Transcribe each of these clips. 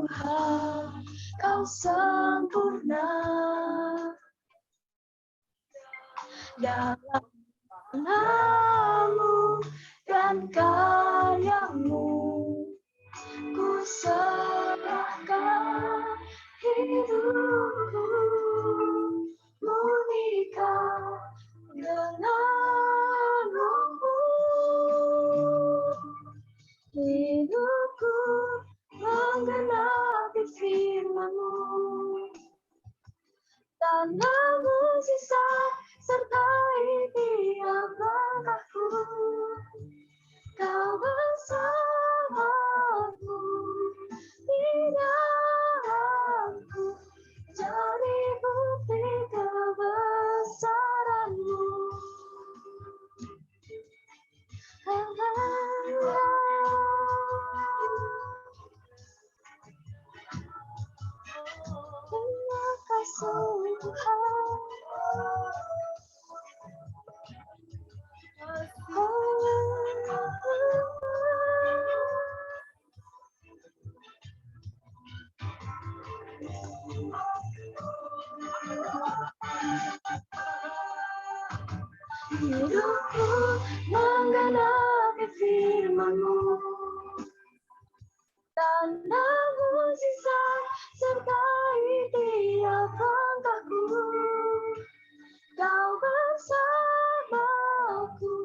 Tuhan, Kau sempurna dalam nama-Mu dan karya-Mu. Ku serahkan hidupku, murnikan dengan Roh-Mu. Hidupku menggenapi firman-Mu, tanah mukjizat sertai tiap langkahku. Kau bersamaku di dalamku, jadi bukti kebesaran-Mu. Terima kasih Tuhan. Hidupku menggenapi firman-Mu, tanah mukjizat sertai tiap langkahku. Kau bersamaku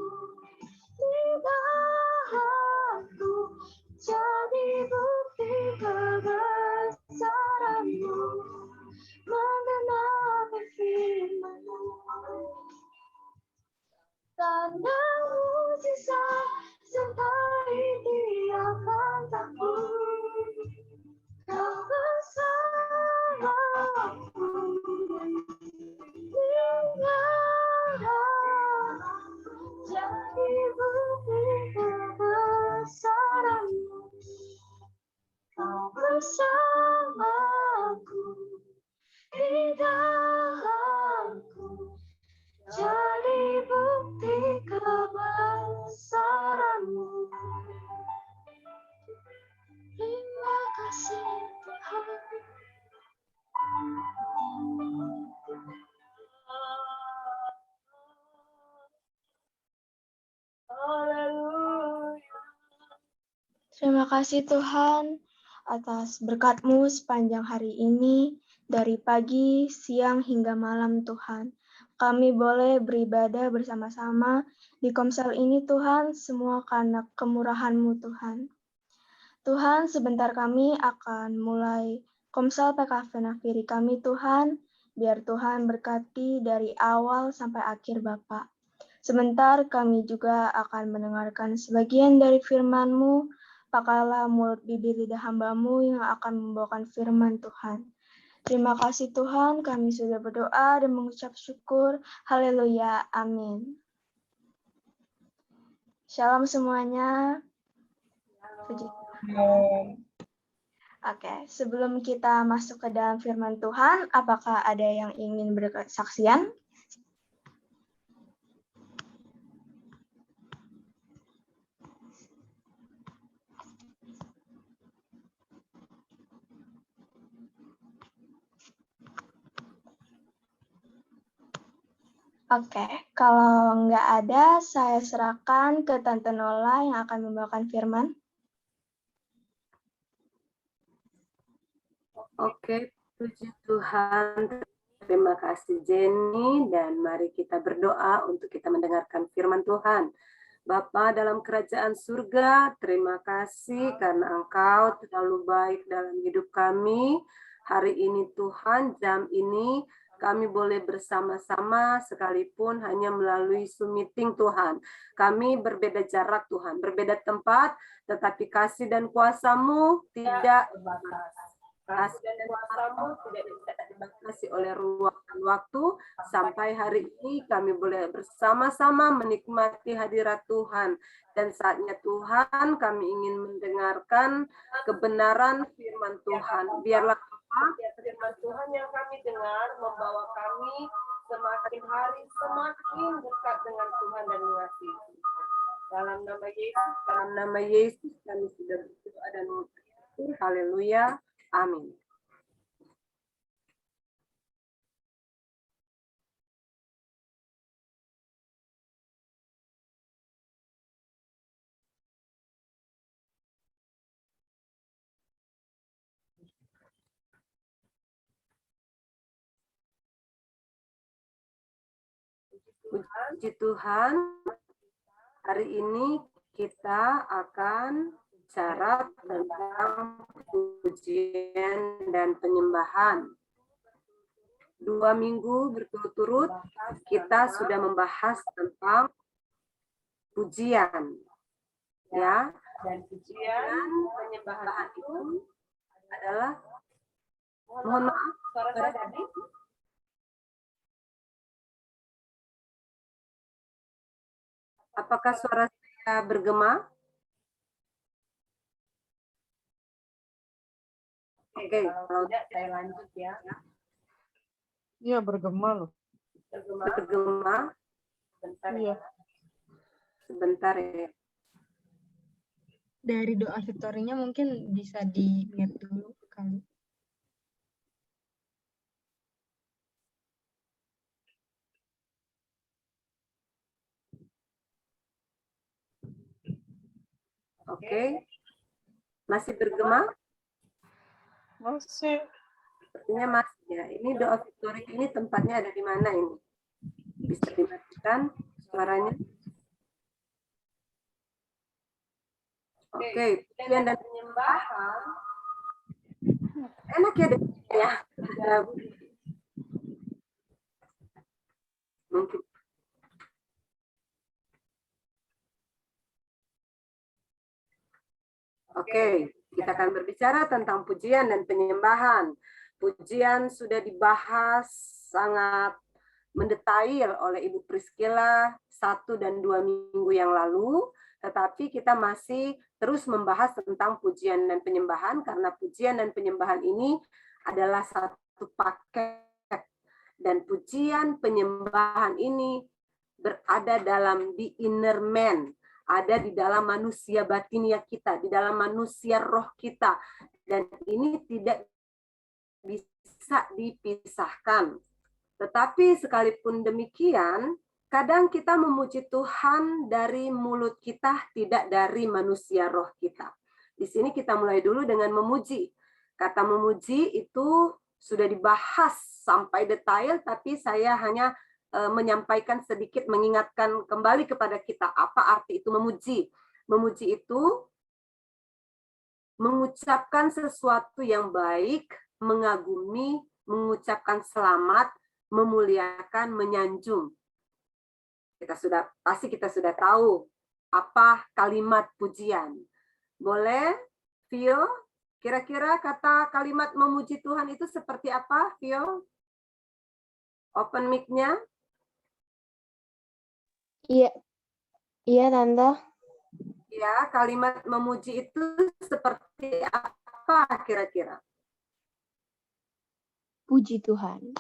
di dalamku, jadi bukti kebesaran-Mu, menggenapi firman-Mu. Tanah mukjizat sertai tiap langkahku. Kau bersamaku di dalamku, jadi bukti kebesaran-Mu. Kau bersamaku di dalamku, jadi bukti kebesaran-Mu. Terima kasih Tuhan. Terima kasih Tuhan atas berkat-Mu sepanjang hari ini, dari pagi, siang, hingga malam Tuhan. Kami boleh beribadah bersama-sama di Komsel ini Tuhan, semua karena kemurahan-Mu Tuhan. Tuhan, sebentar kami akan mulai Komsel PKV Nafiri kami Tuhan, biar Tuhan berkati dari awal sampai akhir Bapak. Sebentar kami juga akan mendengarkan sebagian dari firman-Mu, pakailah mulut bibir lidah hamba-Mu yang akan membawakan firman Tuhan. Terima kasih Tuhan, kami sudah berdoa dan mengucap syukur. Haleluya, amin. Shalom semuanya. Puji Tuhan. Oke, sebelum kita masuk ke dalam firman Tuhan, apakah ada yang ingin berkesaksian? Oke, kalau nggak ada, saya serahkan ke Tante Nola yang akan membawakan firman. Oke, puji Tuhan. Terima kasih Jenny, dan mari kita berdoa untuk kita mendengarkan firman Tuhan. Bapa dalam kerajaan surga, terima kasih karena Engkau terlalu baik dalam hidup kami. Hari ini Tuhan, jam ini kami boleh bersama-sama sekalipun hanya melalui Zoom meeting Tuhan. Kami berbeda jarak Tuhan, berbeda tempat, tetapi kasih dan kuasa-Mu tidak terbatas. Kasih dan kuasa-Mu tidak bisa dibatasi oleh ruang dan waktu. Sampai hari ini kami boleh bersama-sama menikmati hadirat Tuhan. Dan saatnya Tuhan kami ingin mendengarkan kebenaran firman Tuhan. Biarlah firman Tuhan yang kami dengar membawa kami semakin hari semakin dekat dengan Tuhan dan mengasihi. Dalam nama Yesus kami sudah berdoa dan mengucap syukur. Haleluya. Amin. Puji Tuhan, hari ini kita akan bicara tentang pujian dan penyembahan. 2 minggu berturut-turut kita sudah membahas tentang pujian, ya. Dan pujian penyembahan itu adalah, mohon maaf, suara saya tadi. Apakah suara saya bergema? Oke, kalau tidak saya lanjut ya. Iya, bergema loh. Bergema. Sebentar, iya. Sebentar ya. Dari doa victorinya mungkin bisa di-mute dulu kali. Oke. Masih bergema? Masih. Sepertinya masih ya. Ini doa victory ini tempatnya ada di mana ini? Bisa dimatikan suaranya? Oke, pujian dan penyembahan. Enak ya dengarnya ya. Mungkin. Oke, kita akan berbicara tentang pujian dan penyembahan. Pujian sudah dibahas sangat mendetail oleh Ibu Priscilla 1 dan 2 minggu yang lalu, tetapi kita masih terus membahas tentang pujian dan penyembahan karena pujian dan penyembahan ini adalah satu paket, dan pujian penyembahan ini berada dalam the inner man, ada di dalam manusia batinia kita, di dalam manusia roh kita, dan ini tidak bisa dipisahkan. Tetapi sekalipun demikian, kadang kita memuji Tuhan dari mulut kita, tidak dari manusia roh kita. Di sini kita mulai dulu dengan memuji. Kata memuji itu sudah dibahas sampai detail, tapi saya hanya menyampaikan sedikit, mengingatkan kembali kepada kita apa arti itu memuji. Memuji itu mengucapkan sesuatu yang baik, mengagumi, mengucapkan selamat, memuliakan, menyanjung. Pasti kita sudah tahu apa kalimat pujian. Boleh, Vio? Kira-kira kata kalimat memuji Tuhan itu seperti apa, Vio? Open mic-nya. Iya, iya Tante. Ya, kalimat memuji itu seperti apa kira-kira? Puji Tuhan.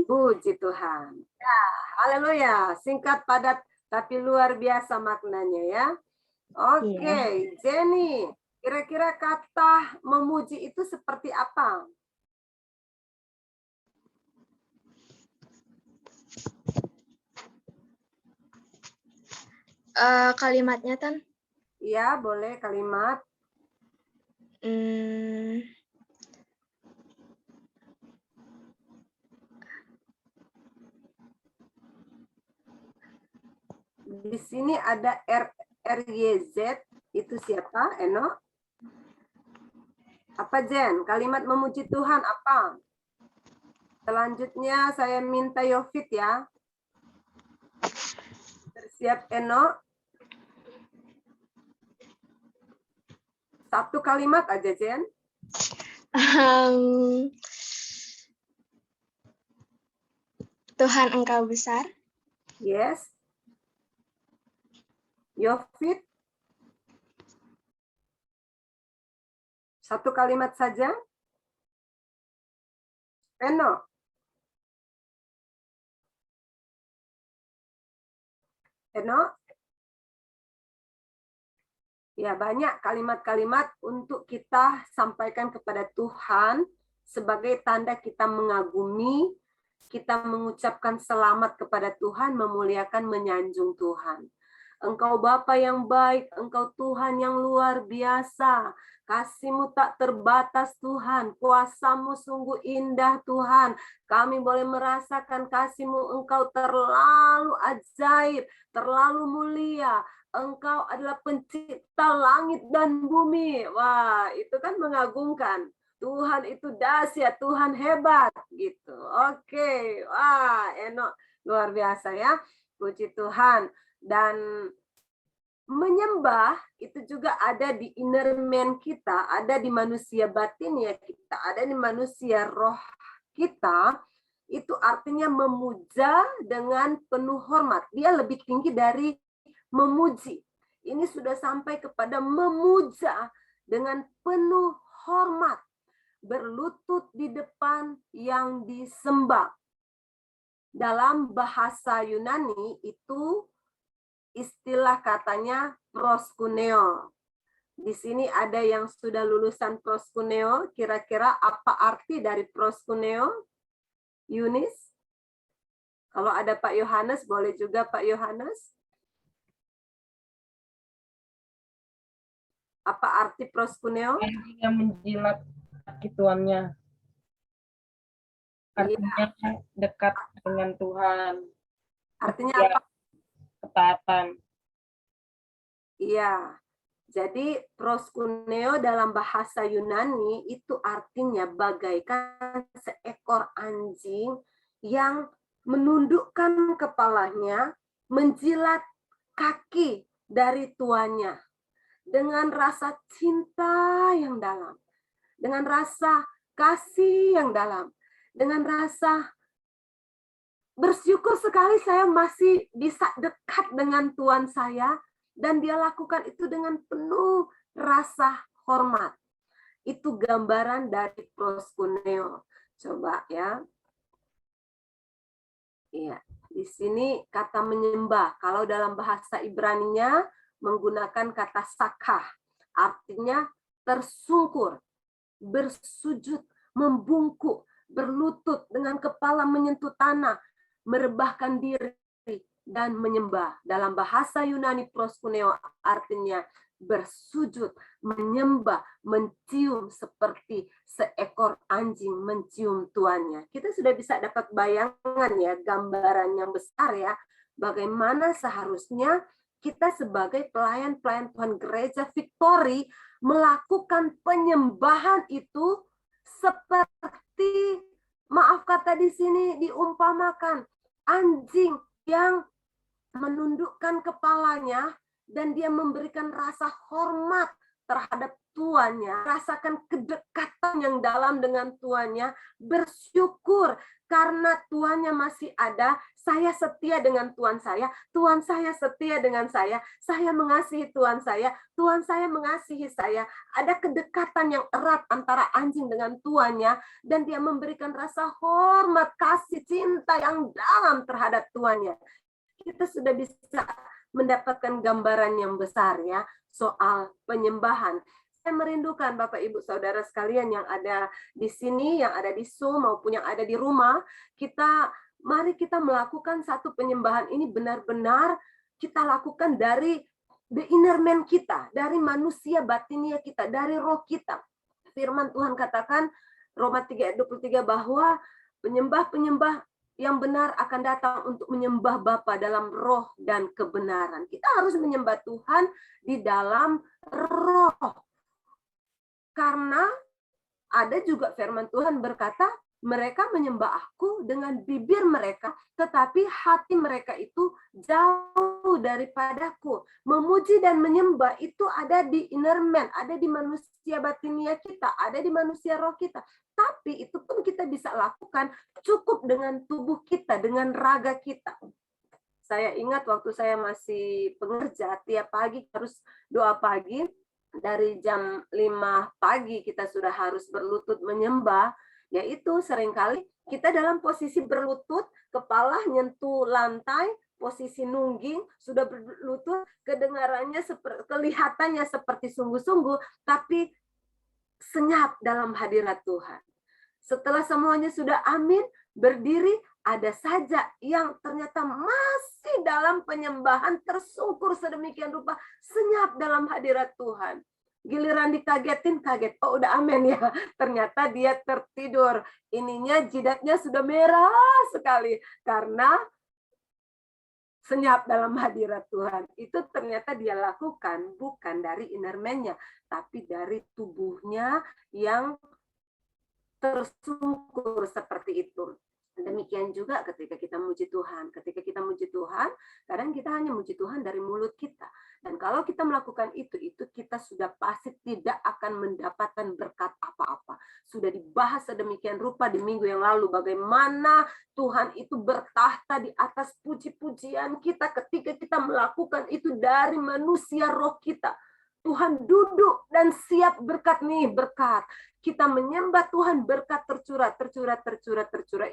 Puji Tuhan. Ya, haleluya. Singkat, padat, tapi luar biasa maknanya ya. Oke, Jenny. Kira-kira kata memuji itu seperti apa? Kalimatnya Tan. Iya, boleh kalimat. Di sini ada RYZ, itu siapa, Eno? Apa, Jen? Kalimat memuji Tuhan apa? Selanjutnya saya minta Yofit ya. Bersiap, Eno. Satu kalimat aja, Jen. Tuhan Engkau besar. Yes. Yofit. Satu kalimat saja. Eno. Eno. Ya, banyak kalimat-kalimat untuk kita sampaikan kepada Tuhan sebagai tanda kita mengagumi, kita mengucapkan selamat kepada Tuhan, memuliakan, menyanjung Tuhan. Engkau Bapa yang baik, Engkau Tuhan yang luar biasa. Kasih-Mu tak terbatas Tuhan, kuasa-Mu sungguh indah Tuhan. Kami boleh merasakan kasih-Mu, Engkau terlalu ajaib, terlalu mulia. Engkau adalah pencipta langit dan bumi. Wah, itu kan mengagumkan. Tuhan itu dahsyat, Tuhan hebat gitu. Oke, wah, enak, luar biasa ya. Puji Tuhan. Dan menyembah itu juga ada di inner man kita, ada di manusia batin ya kita, ada di manusia roh kita. Itu artinya memuja dengan penuh hormat. Dia lebih tinggi dari memuji. Ini sudah sampai kepada memuja dengan penuh hormat, berlutut di depan yang disembah. Dalam bahasa Yunani itu istilah katanya proskuneo. Di sini ada yang sudah lulusan proskuneo, kira-kira apa arti dari proskuneo? Yunis? Kalau ada Pak Yohanes, boleh juga Pak Yohanes. Apa arti proskuneo? Artinya menjilat kaki tuannya. Artinya dekat dengan Tuhan. Artinya Ya, apa? ketaatan. Iya. Jadi proskuneo dalam bahasa Yunani itu artinya bagaikan seekor anjing yang menundukkan kepalanya, menjilat kaki dari tuannya dengan rasa cinta yang dalam, dengan rasa kasih yang dalam, dengan rasa bersyukur sekali saya masih bisa dekat dengan Tuhan saya, dan dia lakukan itu dengan penuh rasa hormat. Itu gambaran dari proskuneo. Coba ya. Iya, di sini kata menyembah. Kalau dalam bahasa Ibraninya menggunakan kata sakah. Artinya tersungkur, bersujud, membungkuk, berlutut dengan kepala menyentuh tanah, merebahkan diri dan menyembah. Dalam bahasa Yunani proskuneo artinya bersujud, menyembah, mencium seperti seekor anjing mencium tuannya. Kita sudah bisa dapat bayangan ya, gambaran yang besar ya, bagaimana seharusnya kita sebagai pelayan-pelayan Tuhan Gereja Victory melakukan penyembahan itu seperti, maaf kata di sini diumpamakan, anjing yang menundukkan kepalanya dan dia memberikan rasa hormat terhadap tuannya, rasakan kedekatan yang dalam dengan tuannya, bersyukur karena tuannya masih ada, saya setia dengan tuan saya setia dengan saya mengasihi tuan saya mengasihi saya, ada kedekatan yang erat antara anjing dengan tuannya, dan dia memberikan rasa hormat, kasih, cinta yang dalam terhadap tuannya. Kita sudah bisa mendapatkan gambaran yang besar ya soal penyembahan. Saya merindukan Bapak Ibu Saudara sekalian yang ada di sini, yang ada di Zoom maupun yang ada di rumah, mari kita melakukan satu penyembahan ini benar-benar kita lakukan dari the inner man kita, dari manusia batinia kita, dari roh kita. Firman Tuhan katakan Roma 3:23 bahwa penyembah-penyembah yang benar akan datang untuk menyembah Bapa dalam roh dan kebenaran. Kita harus menyembah Tuhan di dalam roh. Karena ada juga firman Tuhan berkata, mereka menyembah aku dengan bibir mereka, tetapi hati mereka itu jauh daripadaku. Memuji dan menyembah itu ada di inner man, ada di manusia batinia kita, ada di manusia roh kita. Tapi itu pun kita bisa lakukan cukup dengan tubuh kita, dengan raga kita. Saya ingat waktu saya masih pengerja, tiap pagi harus doa pagi, dari jam 5 pagi kita sudah harus berlutut menyembah, yaitu seringkali kita dalam posisi berlutut, kepala nyentuh lantai, posisi nungging, sudah berlutut, kedengarannya kelihatannya seperti sungguh-sungguh, tapi senyap dalam hadirat Tuhan. Setelah semuanya sudah amin, berdiri, ada saja yang ternyata masih dalam penyembahan, tersungkur sedemikian rupa, senyap dalam hadirat Tuhan. Giliran dikagetin, kaget. Oh, udah amin ya. Ternyata dia tertidur. Ininya jidatnya sudah merah sekali karena senyap dalam hadirat Tuhan. Itu ternyata dia lakukan bukan dari inner man-nya, tapi dari tubuhnya yang tersungkur seperti itu. Demikian juga ketika kita muji Tuhan. Ketika kita muji Tuhan, kadang kita hanya muji Tuhan dari mulut kita. Dan kalau kita melakukan itu kita sudah pasti tidak akan mendapatkan berkat apa-apa. Sudah dibahas sedemikian rupa di minggu yang lalu, bagaimana Tuhan itu bertahta di atas puji-pujian kita ketika kita melakukan itu dari manusia roh kita. Tuhan duduk dan siap berkat nih, berkat. Kita menyembah Tuhan, berkat tercurah.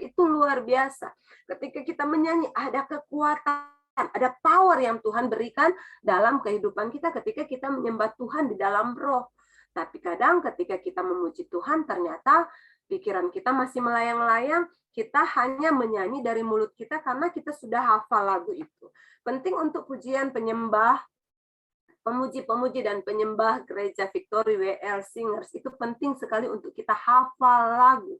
Itu luar biasa. Ketika kita menyanyi, ada kekuatan, ada power yang Tuhan berikan dalam kehidupan kita ketika kita menyembah Tuhan di dalam roh. Tapi kadang ketika kita memuji Tuhan, ternyata pikiran kita masih melayang-layang, kita hanya menyanyi dari mulut kita karena kita sudah hafal lagu itu. Penting untuk pujian penyembah, pemuji-pemuji dan penyembah gereja Victory WL Singers itu penting sekali untuk kita hafal lagu.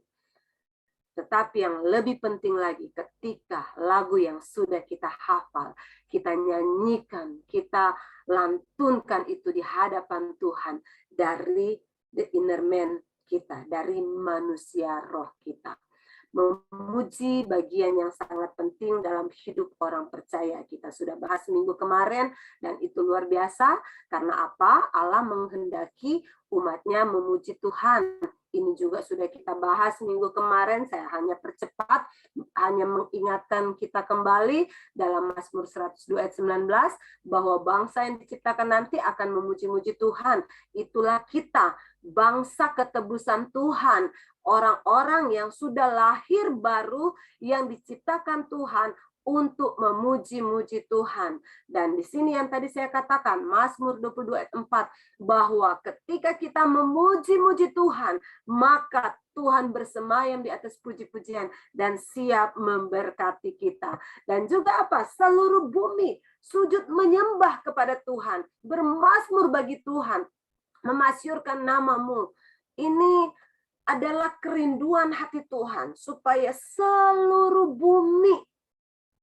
Tetapi yang lebih penting lagi ketika lagu yang sudah kita hafal, kita nyanyikan, kita lantunkan itu di hadapan Tuhan dari the inner man kita, dari manusia roh kita. Memuji bagian yang sangat penting dalam hidup orang percaya. Kita sudah bahas minggu kemarin dan itu luar biasa. Karena apa? Allah menghendaki umatnya memuji Tuhan. Ini juga sudah kita bahas minggu kemarin. Saya hanya percepat, hanya mengingatkan kita kembali dalam Mazmur 102 ayat 19 bahwa bangsa yang diciptakan nanti akan memuji-muji Tuhan. Itulah kita, bangsa ketebusan Tuhan. Orang-orang yang sudah lahir baru yang diciptakan Tuhan untuk memuji-muji Tuhan. Dan di sini yang tadi saya katakan, Mazmur 22 ayat 4, bahwa ketika kita memuji-muji Tuhan, maka Tuhan bersemayam di atas puji-pujian dan siap memberkati kita. Dan juga apa? Seluruh bumi sujud menyembah kepada Tuhan, bermazmur bagi Tuhan, memasyurkan namamu. Ini adalah kerinduan hati Tuhan supaya seluruh bumi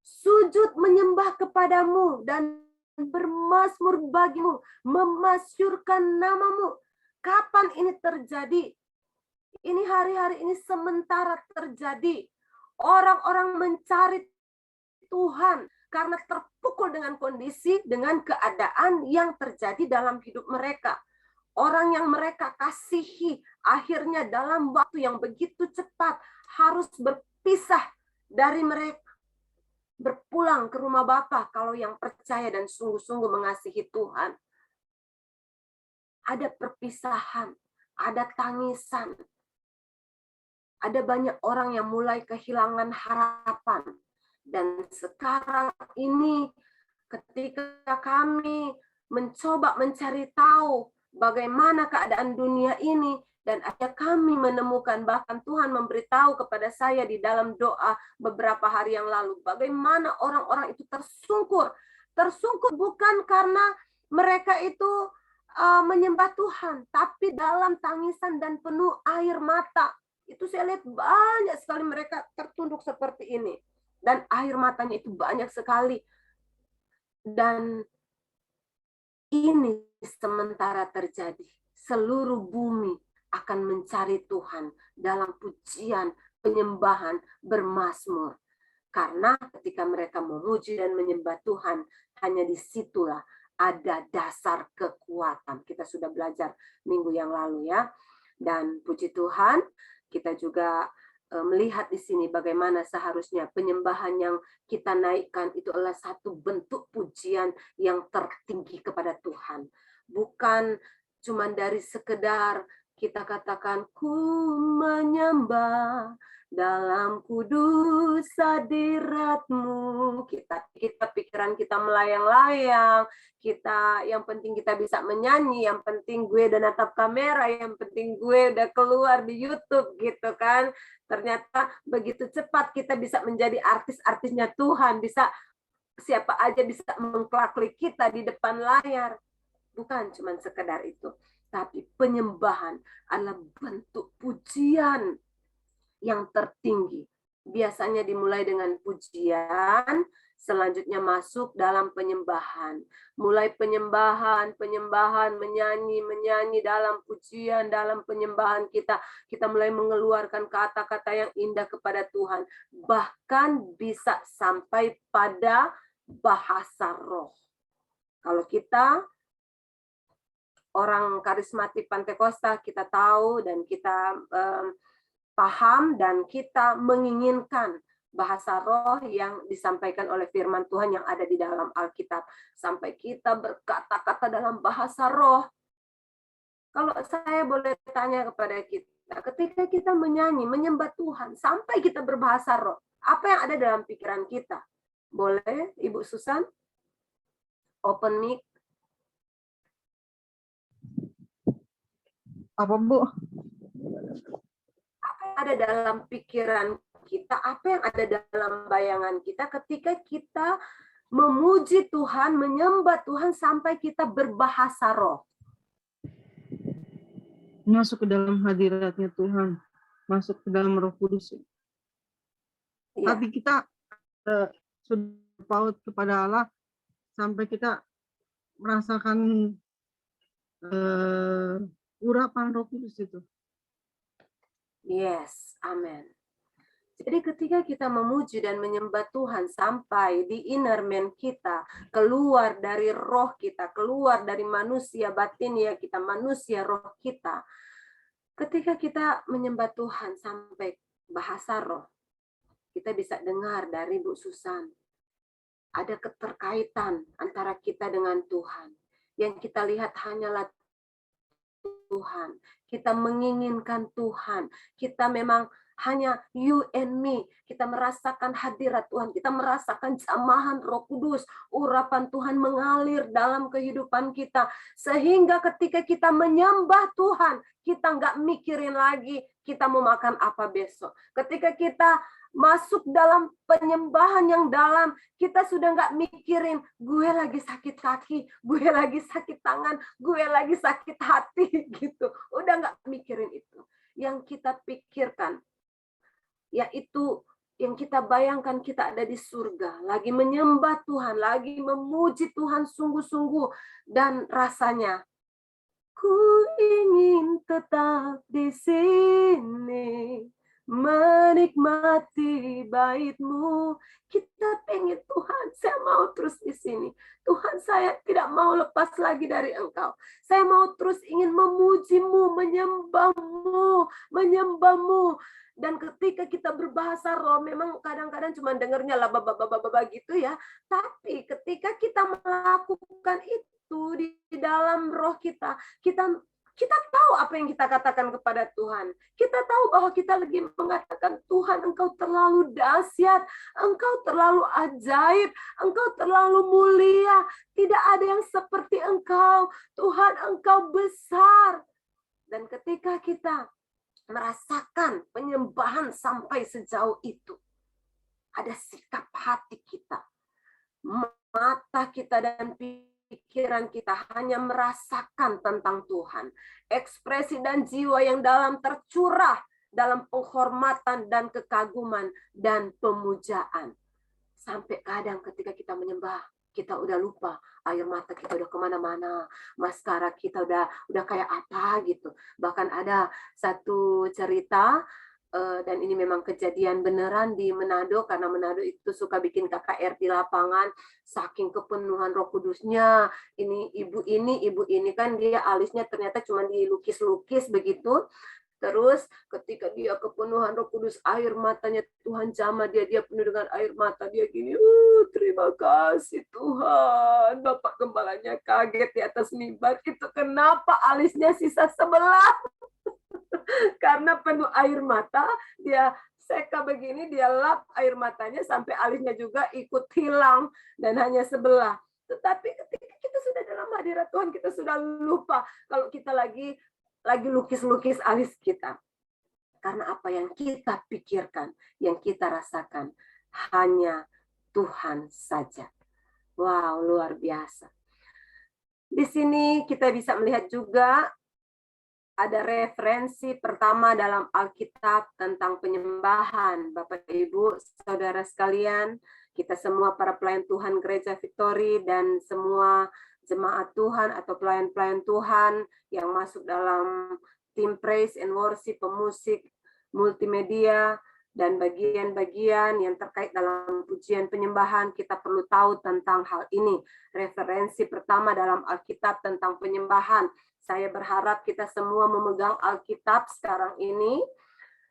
sujud menyembah kepadamu dan bermazmur bagimu, memasyurkan namamu. Kapan ini terjadi? Ini hari-hari ini sementara terjadi. Orang-orang mencari Tuhan karena terpukul dengan kondisi, dengan keadaan yang terjadi dalam hidup mereka. Orang yang mereka kasihi akhirnya dalam waktu yang begitu cepat harus berpisah dari mereka. Berpulang ke rumah Bapa kalau yang percaya dan sungguh-sungguh mengasihi Tuhan. Ada perpisahan, ada tangisan. Ada banyak orang yang mulai kehilangan harapan. Dan sekarang ini ketika kami mencoba mencari tahu bagaimana keadaan dunia ini, dan akhirnya kami menemukan, bahkan Tuhan memberitahu kepada saya di dalam doa beberapa hari yang lalu, bagaimana orang-orang itu tersungkur. Tersungkur bukan karena mereka itu menyembah Tuhan, tapi dalam tangisan dan penuh air mata. Itu saya lihat banyak sekali mereka tertunduk seperti ini. Dan air matanya itu banyak sekali. Dan ini sementara terjadi. Seluruh bumi akan mencari Tuhan dalam pujian, penyembahan, bermazmur. Karena ketika mereka memuji dan menyembah Tuhan, hanya disitulah ada dasar kekuatan. Kita sudah belajar minggu yang lalu ya. Dan puji Tuhan, kita juga melihat di sini bagaimana seharusnya penyembahan yang kita naikkan itu adalah satu bentuk pujian yang tertinggi kepada Tuhan. Bukan cuma dari sekedar kita katakan, ku menyembah dalam kudus hadirat-Mu. Kita pikiran kita melayang-layang, kita yang penting kita bisa menyanyi, yang penting gue udah natap kamera, yang penting gue udah keluar di YouTube gitu kan. Ternyata begitu cepat kita bisa menjadi artis-artisnya Tuhan, bisa siapa aja bisa mengklik kita di depan layar. Bukan cuma sekedar itu, tapi penyembahan adalah bentuk pujian yang tertinggi. Biasanya dimulai dengan pujian, selanjutnya masuk dalam penyembahan. Mulai penyembahan, menyanyi dalam pujian, dalam penyembahan kita mulai mengeluarkan kata-kata yang indah kepada Tuhan. Bahkan bisa sampai pada bahasa roh. Kalau kita orang karismatik Pantekosta, kita tahu dan kita paham dan kita menginginkan bahasa roh yang disampaikan oleh firman Tuhan yang ada di dalam Alkitab. Sampai kita berkata-kata dalam bahasa roh. Kalau saya boleh tanya kepada kita, ketika kita menyanyi, menyembah Tuhan, sampai kita berbahasa roh, apa yang ada dalam pikiran kita? Boleh, Ibu Susan? Open mic. Apa, Bu? Apa yang ada dalam pikiran kita, apa yang ada dalam bayangan kita ketika kita memuji Tuhan, menyembah Tuhan sampai kita berbahasa roh. Masuk ke dalam hadiratnya Tuhan, masuk ke dalam Roh Kudus. Ya. Hati kita sudah paut kepada Allah sampai kita merasakan urapan Roh Kudus itu. Yes, amin. Jadi ketika kita memuji dan menyembah Tuhan sampai di inner man kita, keluar dari roh kita, keluar dari manusia batin ya kita, manusia roh kita. Ketika kita menyembah Tuhan sampai bahasa roh, kita bisa dengar dari Bu Susan. Ada keterkaitan antara kita dengan Tuhan. Yang kita lihat hanyalah Tuhan. Kita menginginkan Tuhan. Kita memang hanya you and me. Kita merasakan hadirat Tuhan. Kita merasakan jamahan Roh Kudus. Urapan Tuhan mengalir dalam kehidupan kita. Sehingga ketika kita menyembah Tuhan, kita nggak mikirin lagi kita mau makan apa besok. Ketika kita masuk dalam penyembahan yang dalam, kita sudah nggak mikirin gue lagi sakit kaki, gue lagi sakit tangan, gue lagi sakit hati gitu. Udah nggak mikirin itu. Yang kita pikirkan yaitu yang kita bayangkan kita ada di surga, lagi menyembah Tuhan, lagi memuji Tuhan sungguh-sungguh, dan rasanya ku ingin tetap di sini menikmati bait-Mu. Kita pengen Tuhan, saya mau terus di sini. Tuhan, saya tidak mau lepas lagi dari Engkau. Saya mau terus ingin memuji-Mu, menyembah-Mu. Dan ketika kita berbahasa roh, memang kadang-kadang cuma dengarnya lah baba gitu ya. Tapi ketika kita melakukan itu di dalam roh kita, kita tahu apa yang kita katakan kepada Tuhan. Kita tahu bahwa kita lagi mengatakan, Tuhan, Engkau terlalu dahsyat, Engkau terlalu ajaib, Engkau terlalu mulia. Tidak ada yang seperti Engkau. Tuhan, Engkau besar. Dan ketika kita merasakan penyembahan sampai sejauh itu, ada sikap hati kita, mata kita dan pikiran kita hanya merasakan tentang Tuhan. Ekspresi dan jiwa yang dalam tercurah dalam penghormatan dan kekaguman dan pemujaan. Sampai kadang ketika kita menyembah, kita udah lupa, air mata kita udah kemana-mana, maskara kita udah kayak apa gitu. Bahkan ada satu cerita, dan ini memang kejadian beneran di Manado, karena Manado itu suka bikin KKR di lapangan, saking kepenuhan Roh Kudusnya. Ibu ini kan dia alisnya ternyata cuma dilukis-lukis begitu. Terus ketika dia kepenuhan Roh Kudus, air matanya Tuhan jamah dia penuh dengan air mata, dia gini, terima kasih Tuhan. Bapak gembalanya kaget di atas mimbar, itu kenapa alisnya sisa sebelah. Karena penuh air mata, dia seka begini, dia lap air matanya sampai alisnya juga ikut hilang dan hanya sebelah. Tetapi ketika kita sudah dalam hadirat Tuhan, kita sudah lupa kalau kita lagi lukis-lukis alis kita. Karena apa yang kita pikirkan, yang kita rasakan, hanya Tuhan saja. Wow, luar biasa. Di sini kita bisa melihat juga ada referensi pertama dalam Alkitab tentang penyembahan. Bapak, Ibu, Saudara sekalian, kita semua para pelayan Tuhan Gereja Victory dan semua jemaat Tuhan atau pelayan-pelayan Tuhan yang masuk dalam tim praise and worship, pemusik, multimedia, dan bagian-bagian yang terkait dalam pujian penyembahan, kita perlu tahu tentang hal ini. Referensi pertama dalam Alkitab tentang penyembahan. Saya berharap kita semua memegang Alkitab sekarang ini,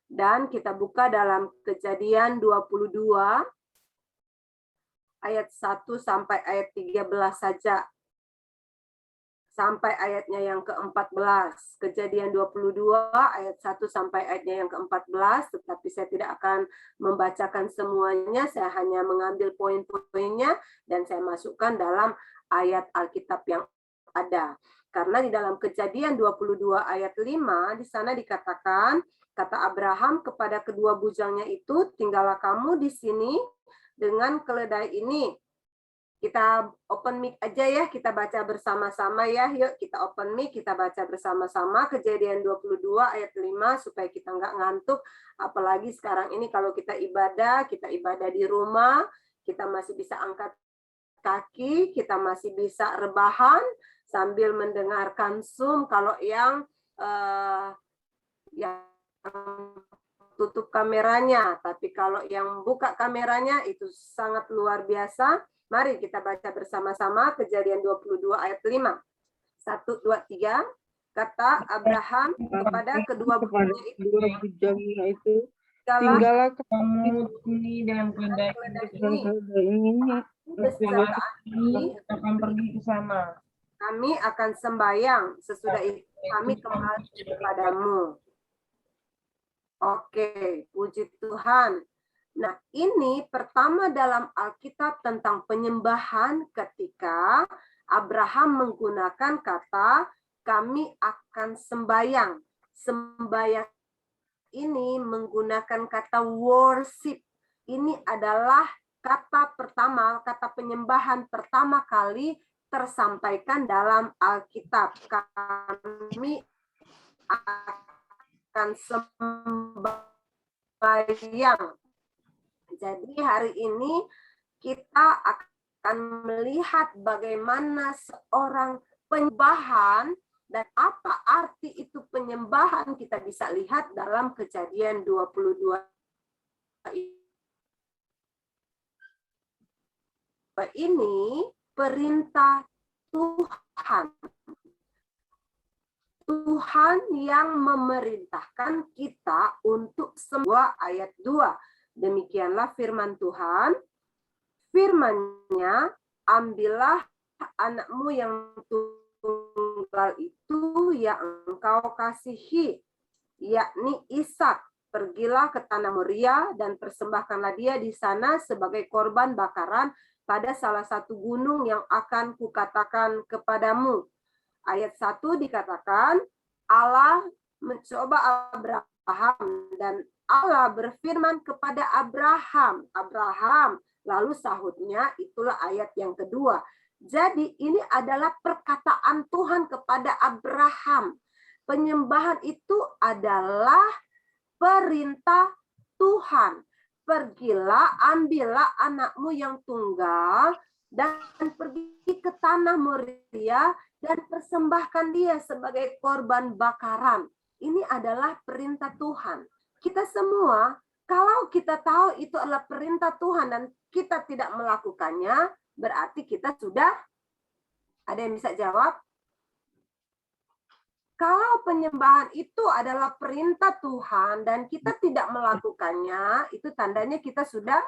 dan kita buka dalam Kejadian 22, ayat 1 sampai ayat 13 saja. Sampai ayatnya yang ke-14. Kejadian 22 ayat 1 sampai ayatnya yang ke-14, tetapi saya tidak akan membacakan semuanya, saya hanya mengambil poin-poinnya dan saya masukkan dalam ayat Alkitab yang ada. Karena di dalam Kejadian 22 ayat 5, di sana dikatakan, kata Abraham kepada kedua bujangnya itu, tinggallah kamu di sini dengan keledai ini. Kita open mic aja ya, kita baca bersama-sama ya. Yuk kita open mic, kita baca bersama-sama Kejadian 22 ayat 5 supaya kita nggak ngantuk. Apalagi sekarang ini kalau kita ibadah di rumah, kita masih bisa angkat kaki, kita masih bisa rebahan sambil mendengarkan Zoom. Kalau yang tutup kameranya, tapi kalau yang buka kameranya itu sangat luar biasa. Mari kita baca bersama-sama Kejadian 22 ayat 5. 1, 2, 3. Kata Abraham kepada kedua bujangnya itu, tinggallah tinggallah Kamu ini dengan keledai ini. ini akan pergi ke sana. Kami akan sembahyang, sesudah itu kami kembali kepadamu. Oke, puji Tuhan. Nah, ini pertama dalam Alkitab tentang penyembahan ketika Abraham menggunakan kata kami akan sembahyang. Sembahyang ini menggunakan kata worship. Ini adalah kata pertama, kata penyembahan pertama kali tersampaikan dalam Alkitab. Kami akan sembahyang. Jadi hari ini kita akan melihat bagaimana seorang penyembahan dan apa arti itu penyembahan kita bisa lihat dalam Kejadian 22 ini perintah Tuhan. Tuhan yang memerintahkan kita untuk semua ayat 2. Demikianlah firman Tuhan. Firman-Nya, ambillah anakmu yang tunggal itu yang engkau kasihi, yakni Ishak. Pergilah ke tanah Moria dan persembahkanlah dia di sana sebagai korban bakaran pada salah satu gunung yang akan kukatakan kepadamu. Ayat 1 dikatakan, Allah mencoba Abraham dan Allah berfirman kepada Abraham. Abraham, lalu sahutnya, itulah ayat yang kedua. Jadi ini adalah perkataan Tuhan kepada Abraham. Penyembahan itu adalah perintah Tuhan. Pergilah, ambillah anakmu yang tunggal dan pergi ke tanah Moria dan persembahkan dia sebagai korban bakaran. Ini adalah perintah Tuhan. Kita semua, kalau kita tahu itu adalah perintah Tuhan dan kita tidak melakukannya, berarti kita sudah, ada yang bisa jawab? Kalau penyembahan itu adalah perintah Tuhan dan kita tidak melakukannya, itu tandanya kita sudah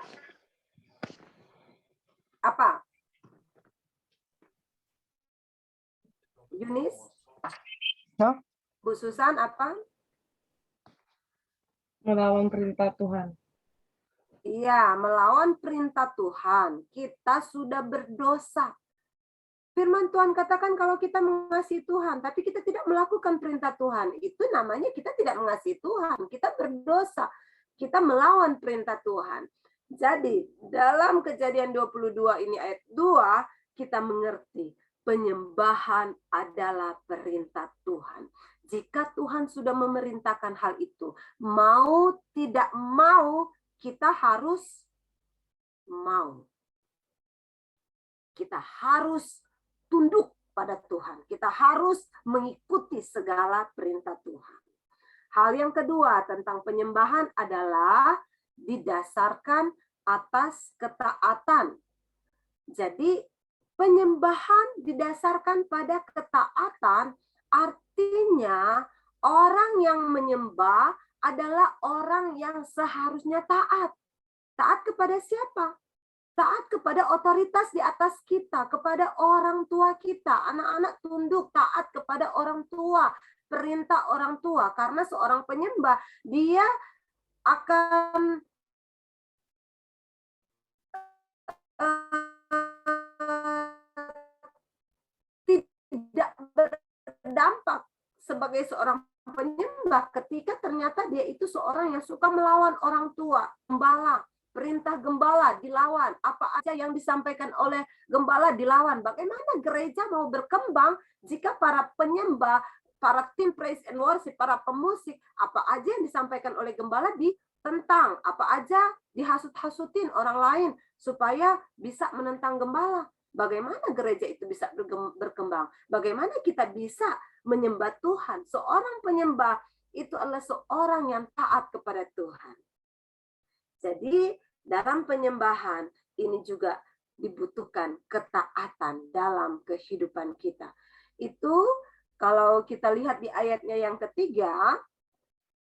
apa? Yunis? Ya. Bu Susan apa? Melawan perintah Tuhan. Iya, melawan perintah Tuhan. Kita sudah berdosa. Firman Tuhan katakan kalau kita mengasihi Tuhan, tapi kita tidak melakukan perintah Tuhan, itu namanya kita tidak mengasihi Tuhan. Kita berdosa. Kita melawan perintah Tuhan. Jadi, dalam Kejadian 22 ini ayat 2, kita mengerti penyembahan adalah perintah Tuhan. Jika Tuhan sudah memerintahkan hal itu, mau tidak mau, kita harus mau. Kita harus tunduk pada Tuhan. Kita harus mengikuti segala perintah Tuhan. Hal yang kedua tentang penyembahan adalah didasarkan atas ketaatan. Jadi penyembahan didasarkan pada ketaatan, artinya orang yang menyembah adalah orang yang seharusnya taat. Taat kepada siapa? Taat kepada otoritas di atas kita, kepada orang tua kita. Anak-anak tunduk, taat kepada orang tua, perintah orang tua. Karena seorang penyembah, dia akan tidak berdampak sebagai seorang penyembah ketika ternyata dia itu seorang yang suka melawan orang tua, gembala. Perintah gembala dilawan, apa aja yang disampaikan oleh gembala dilawan. Bagaimana gereja mau berkembang jika para penyembah, para tim praise and worship, para pemusik, apa aja yang disampaikan oleh gembala ditentang, apa aja dihasut-hasutin orang lain supaya bisa menentang gembala. Bagaimana gereja itu bisa berkembang? Bagaimana kita bisa menyembah Tuhan? Seorang penyembah itu adalah seorang yang taat kepada Tuhan. Jadi dalam penyembahan ini juga dibutuhkan ketaatan dalam kehidupan kita. Itu kalau kita lihat di ayatnya yang ketiga,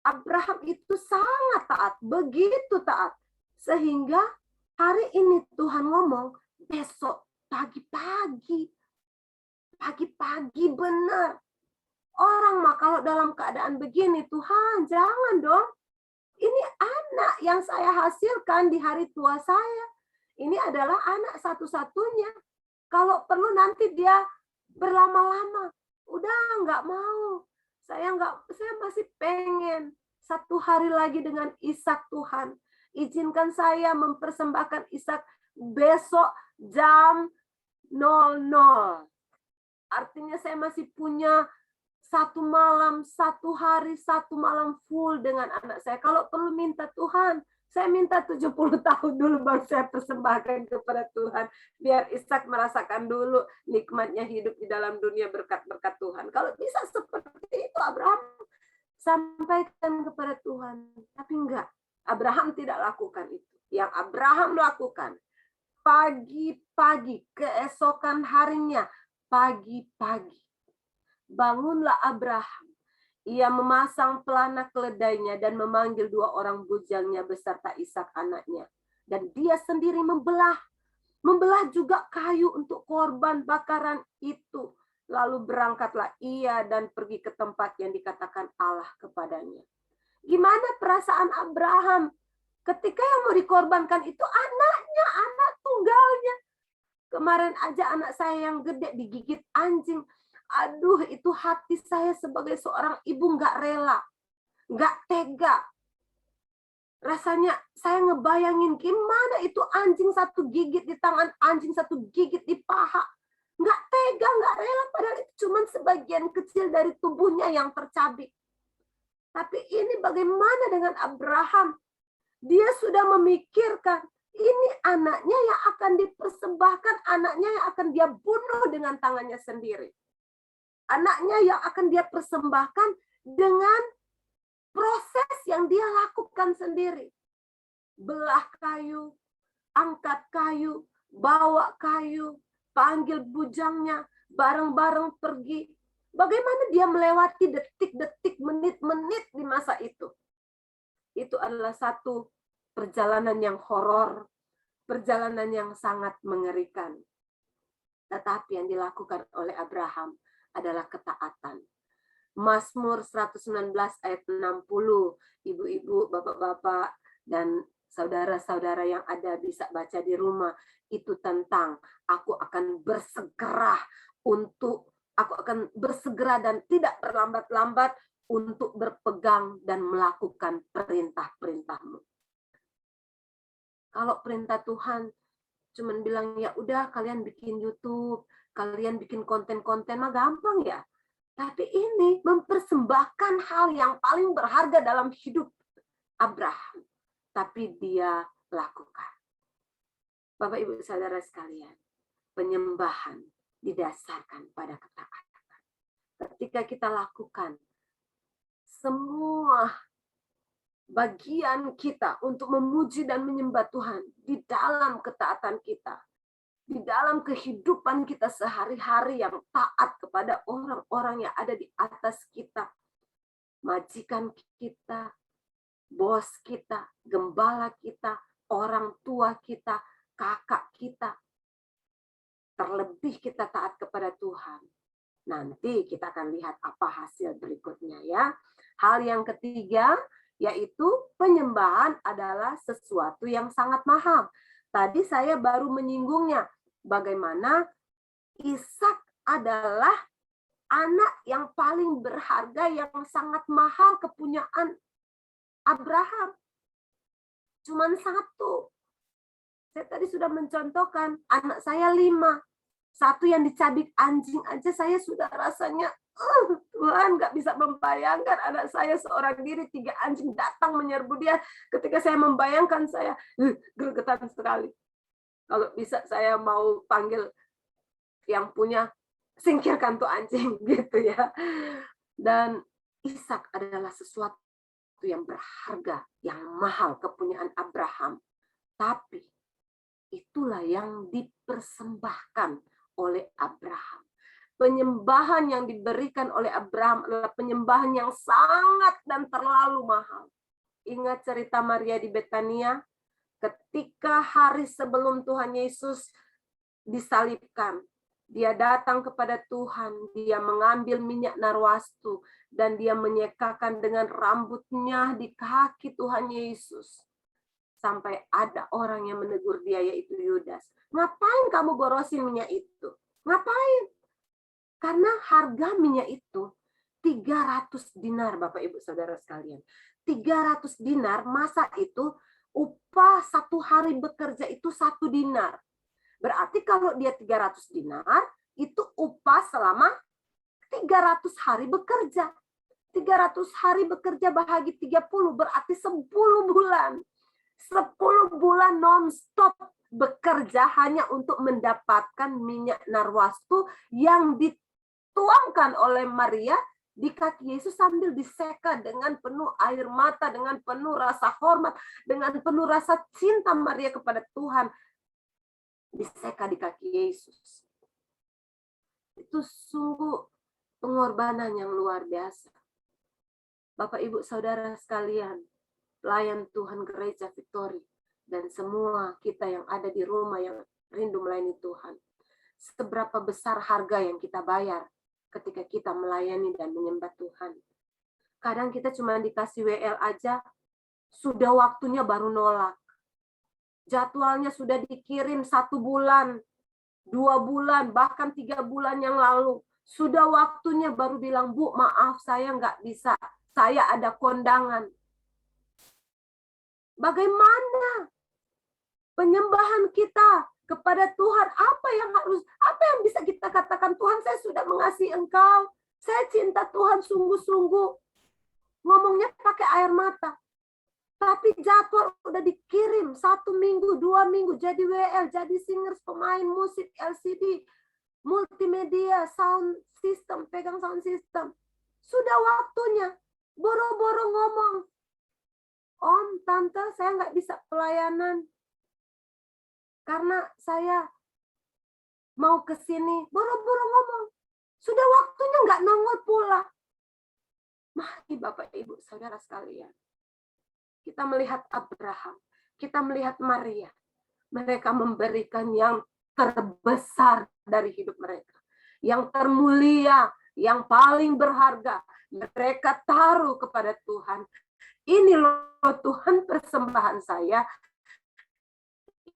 Abraham itu sangat taat, begitu taat. Sehingga hari ini Tuhan ngomong, besok pagi-pagi benar. Orang mah kalau dalam keadaan begini, Tuhan jangan dong. Ini anak yang saya hasilkan di hari tua saya. Ini adalah anak satu-satunya. Kalau perlu nanti dia berlama-lama. Udah nggak mau. Saya masih pengen 1 hari lagi dengan Ishak Tuhan. Izinkan saya mempersembahkan Ishak besok jam 00. Artinya saya masih punya 1 malam, 1 hari, 1 malam full dengan anak saya. Kalau perlu minta Tuhan, saya minta 70 tahun dulu baru saya persembahkan kepada Tuhan. Biar Ishak merasakan dulu nikmatnya hidup di dalam dunia berkat-berkat Tuhan. Kalau bisa seperti itu, Abraham sampaikan kepada Tuhan. Tapi enggak, Abraham tidak lakukan itu. Yang Abraham lakukan, pagi-pagi, keesokan harinya, pagi-pagi. Bangunlah Abraham. Ia memasang pelana keledainya dan memanggil 2 orang bujangnya beserta Ishak anaknya. Dan dia sendiri membelah juga kayu untuk korban bakaran itu. Lalu berangkatlah ia dan pergi ke tempat yang dikatakan Allah kepadanya. Gimana perasaan Abraham ketika yang mau dikorbankan itu anaknya, anak tunggalnya. Kemarin aja anak saya yang gede digigit anjing. Aduh, itu hati saya sebagai seorang ibu nggak rela, nggak tega. Rasanya saya ngebayangin gimana itu anjing satu gigit di tangan, anjing satu gigit di paha. Nggak tega, nggak rela, padahal itu cuma sebagian kecil dari tubuhnya yang tercabik. Tapi ini bagaimana dengan Abraham? Dia sudah memikirkan, ini anaknya yang akan dipersembahkan, anaknya yang akan dia bunuh dengan tangannya sendiri. Anaknya yang akan dia persembahkan dengan proses yang dia lakukan sendiri. Belah kayu, angkat kayu, bawa kayu, panggil bujangnya, bareng-bareng pergi. Bagaimana dia melewati detik-detik, menit-menit di masa itu. Itu adalah satu perjalanan yang horor, perjalanan yang sangat mengerikan. Tetapi yang dilakukan oleh Abraham adalah ketaatan. Mazmur 119 ayat 60. Ibu-ibu, bapak-bapak, dan saudara-saudara yang ada bisa baca di rumah. Itu tentang aku akan bersegera dan tidak berlambat-lambat untuk berpegang dan melakukan perintah-perintah-Mu. Kalau perintah Tuhan cuman bilang ya udah kalian bikin YouTube, kalian bikin konten-konten mah gampang ya. Tapi ini mempersembahkan hal yang paling berharga dalam hidup Abraham. Tapi dia lakukan. Bapak Ibu Saudara sekalian, penyembahan didasarkan pada ketaatan. Ketika kita lakukan semua bagian kita untuk memuji dan menyembah Tuhan di dalam ketaatan kita, di dalam kehidupan kita sehari-hari yang taat kepada orang-orang yang ada di atas kita, majikan kita, bos kita, gembala kita, orang tua kita, kakak kita, terlebih kita taat kepada Tuhan. Nanti kita akan lihat apa hasil berikutnya ya. Hal yang ketiga, yaitu penyembahan adalah sesuatu yang sangat mahal. Tadi saya baru menyinggungnya, bagaimana Ishak adalah anak yang paling berharga, yang sangat mahal kepunyaan Abraham. Cuman satu. Saya tadi sudah mencontohkan, anak saya 5. Satu yang dicabik anjing aja saya sudah rasanya, Tuhan nggak bisa membayangkan anak saya seorang diri, 3 anjing datang menyerbu dia. Ketika saya membayangkan, saya gregetan sekali. Kalau bisa saya mau panggil yang punya, singkirkan tuh anjing gitu ya. Dan Ishak adalah sesuatu yang berharga, yang mahal kepunyaan Abraham. Tapi itulah yang dipersembahkan oleh Abraham. Penyembahan yang diberikan oleh Abraham adalah penyembahan yang sangat dan terlalu mahal. Ingat cerita Maria di Betania? Ketika hari sebelum Tuhan Yesus disalibkan, dia datang kepada Tuhan, dia mengambil minyak narwastu, dan dia menyekakan dengan rambutnya di kaki Tuhan Yesus. Sampai ada orang yang menegur dia, yaitu Yudas. Ngapain kamu gorosin minyak itu? Ngapain? Karena harga minyak itu 300 dinar, Bapak Ibu Saudara sekalian. 300 dinar, masa itu upah 1 hari bekerja itu 1 dinar. Berarti kalau dia 300 dinar, itu upah selama 300 hari bekerja. 300 hari bekerja bahagi 30, berarti 10 bulan. 10 bulan non-stop bekerja hanya untuk mendapatkan minyak narwastu yang dituangkan oleh Maria di kaki Yesus sambil diseka dengan penuh air mata, dengan penuh rasa hormat, dengan penuh rasa cinta Maria kepada Tuhan. Diseka di kaki Yesus. Itu sungguh pengorbanan yang luar biasa. Bapak Ibu Saudara sekalian, pelayan Tuhan Gereja Victory, dan semua kita yang ada di rumah yang rindu melayani Tuhan. Seberapa besar harga yang kita bayar ketika kita melayani dan menyembah Tuhan. Kadang kita cuma dikasih WL aja, sudah waktunya baru nolak. Jadwalnya sudah dikirim 1 bulan, 2 bulan, bahkan 3 bulan yang lalu. Sudah waktunya baru bilang, Bu, maaf saya nggak bisa, saya ada kondangan. Bagaimana penyembahan kita kepada Tuhan? Apa yang bisa kita katakan? Tuhan, saya sudah mengasihi Engkau. Saya cinta Tuhan sungguh-sungguh. Ngomongnya pakai air mata. Tapi jadwal udah dikirim 1 minggu, 2 minggu, jadi WL, jadi singers, pemain musik, LCD, multimedia, sound system, pegang sound system. Sudah waktunya. Boro-boro ngomong, Om, Tante, saya nggak bisa pelayanan. Karena saya mau ke sini. Boro-boro ngomong. Sudah waktunya nggak nongol pula. Mari Bapak, Ibu, Saudara sekalian. Kita melihat Abraham. Kita melihat Maria. Mereka memberikan yang terbesar dari hidup mereka. Yang termulia, yang paling berharga, Mereka taruh kepada Tuhan. Ini loh Tuhan persembahan saya.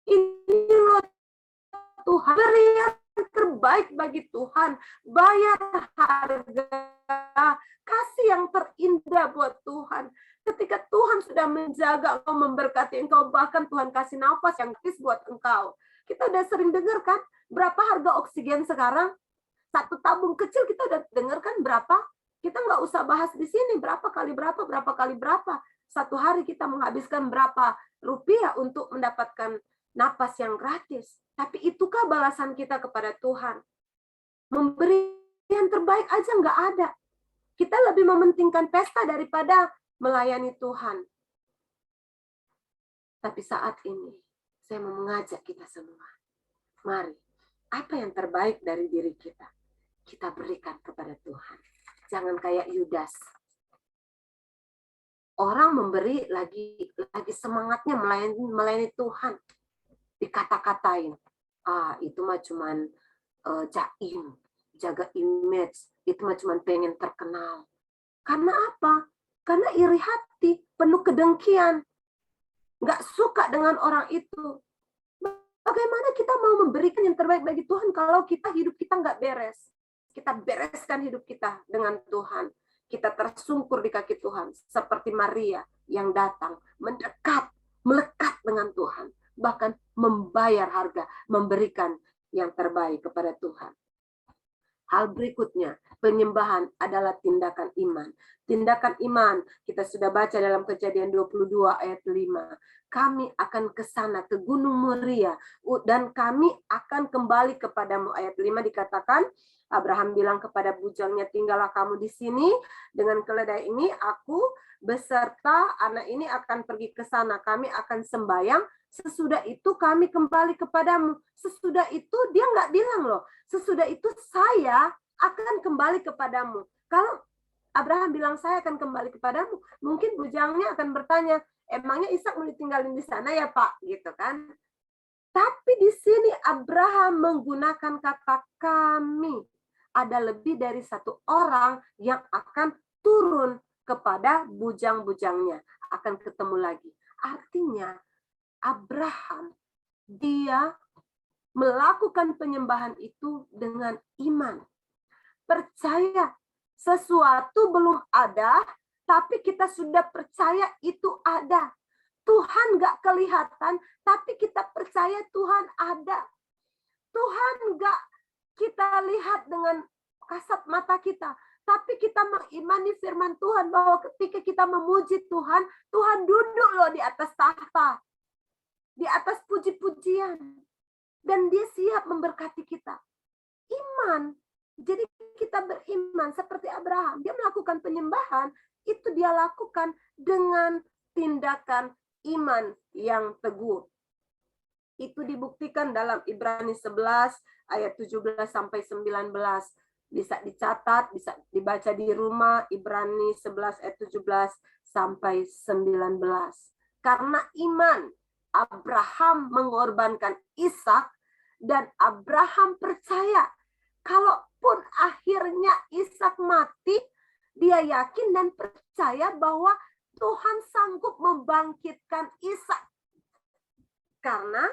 Ini loh Tuhan, beri yang terbaik bagi Tuhan. Bayar harga, kasih yang terindah buat Tuhan. Ketika Tuhan sudah menjaga engkau, memberkati engkau, bahkan Tuhan kasih nafas yang kis buat engkau. Kita udah sering dengar kan, berapa harga oksigen sekarang? Satu tabung kecil kita udah dengar kan berapa? Kita nggak usah bahas di sini, berapa kali berapa. Satu hari kita menghabiskan berapa rupiah untuk mendapatkan napas yang gratis. Tapi itukah balasan kita kepada Tuhan? Memberi yang terbaik aja nggak ada. Kita lebih mementingkan pesta daripada melayani Tuhan. Tapi saat ini, saya mau mengajak kita semua. Mari, apa yang terbaik dari diri kita? Kita berikan kepada Tuhan. Jangan kayak Yudas. Orang memberi lagi semangatnya melayani Tuhan. Dikata-katain. Itu mah cuman jaim, jaga image. Itu mah cuman pengen terkenal. Karena apa? Karena iri hati, penuh kedengkian. Nggak suka dengan orang itu. Bagaimana kita mau memberikan yang terbaik bagi Tuhan kalau hidup kita nggak beres? Kita bereskan hidup kita dengan Tuhan. Kita tersungkur di kaki Tuhan. Seperti Maria yang datang, mendekat, melekat dengan Tuhan. Bahkan membayar harga, memberikan yang terbaik kepada Tuhan. Hal berikutnya, penyembahan adalah tindakan iman. Tindakan iman, kita sudah baca dalam Kejadian 22 ayat 5. Kami akan ke sana, ke Gunung Moria, dan kami akan kembali kepadamu. Ayat 5 dikatakan, Abraham bilang kepada bujangnya, tinggallah kamu di sini, dengan keledai ini aku beserta anak ini akan pergi ke sana. Kami akan sembahyang, sesudah itu kami kembali kepadamu. Sesudah itu dia nggak bilang loh, sesudah itu saya akan kembali kepadamu. Kalau Abraham bilang saya akan kembali kepadamu, mungkin bujangnya akan bertanya, emangnya Ishak mau ditinggalin di sana ya Pak? Gitu kan. Tapi di sini Abraham menggunakan kata kami. Ada lebih dari satu orang yang akan turun kepada bujang-bujangnya. Akan ketemu lagi. Artinya Abraham, dia melakukan penyembahan itu dengan iman. Percaya sesuatu belum ada, tapi kita sudah percaya itu ada. Tuhan nggak kelihatan, tapi kita percaya Tuhan ada. Tuhan nggak kita lihat dengan kasat mata kita, tapi kita mengimani firman Tuhan bahwa ketika kita memuji Tuhan, Tuhan duduk loh di atas tahta, di atas puji-pujian, dan Dia siap memberkati kita. Iman. Jadi kita beriman seperti Abraham. Dia melakukan penyembahan, itu dia lakukan dengan tindakan iman yang teguh. Itu dibuktikan dalam Ibrani 11 ayat 17 sampai 19. Bisa dicatat, bisa dibaca di rumah, Ibrani 11 ayat 17 sampai 19. Karena iman, Abraham mengorbankan Ishak, dan Abraham percaya kalaupun akhirnya Ishak mati, dia yakin dan percaya bahwa Tuhan sanggup membangkitkan Ishak. Karena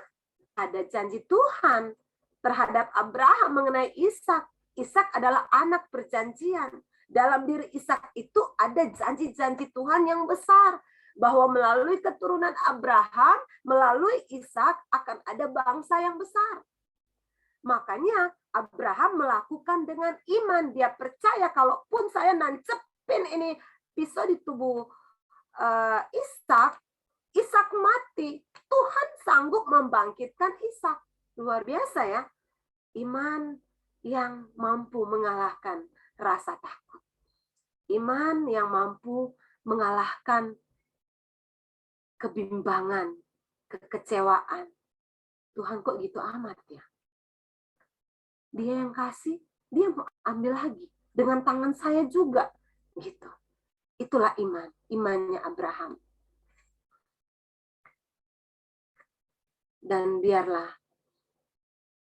ada janji Tuhan terhadap Abraham mengenai Ishak. Ishak adalah anak perjanjian. Dalam diri Ishak itu ada janji-janji Tuhan yang besar. Bahwa melalui keturunan Abraham, melalui Ishak akan ada bangsa yang besar. Makanya Abraham melakukan dengan iman. Dia percaya kalaupun saya nancepin ini pisau di tubuh Ishak, Ishak mati, Tuhan sanggup membangkitkan Ishak. Luar biasa ya. Iman yang mampu mengalahkan rasa takut. Iman yang mampu mengalahkan kebimbangan, kekecewaan. Tuhan kok gitu amat ya? Dia yang kasih, dia mau ambil lagi. Dengan tangan saya juga. Gitu. Itulah iman. Imannya Abraham. Dan biarlah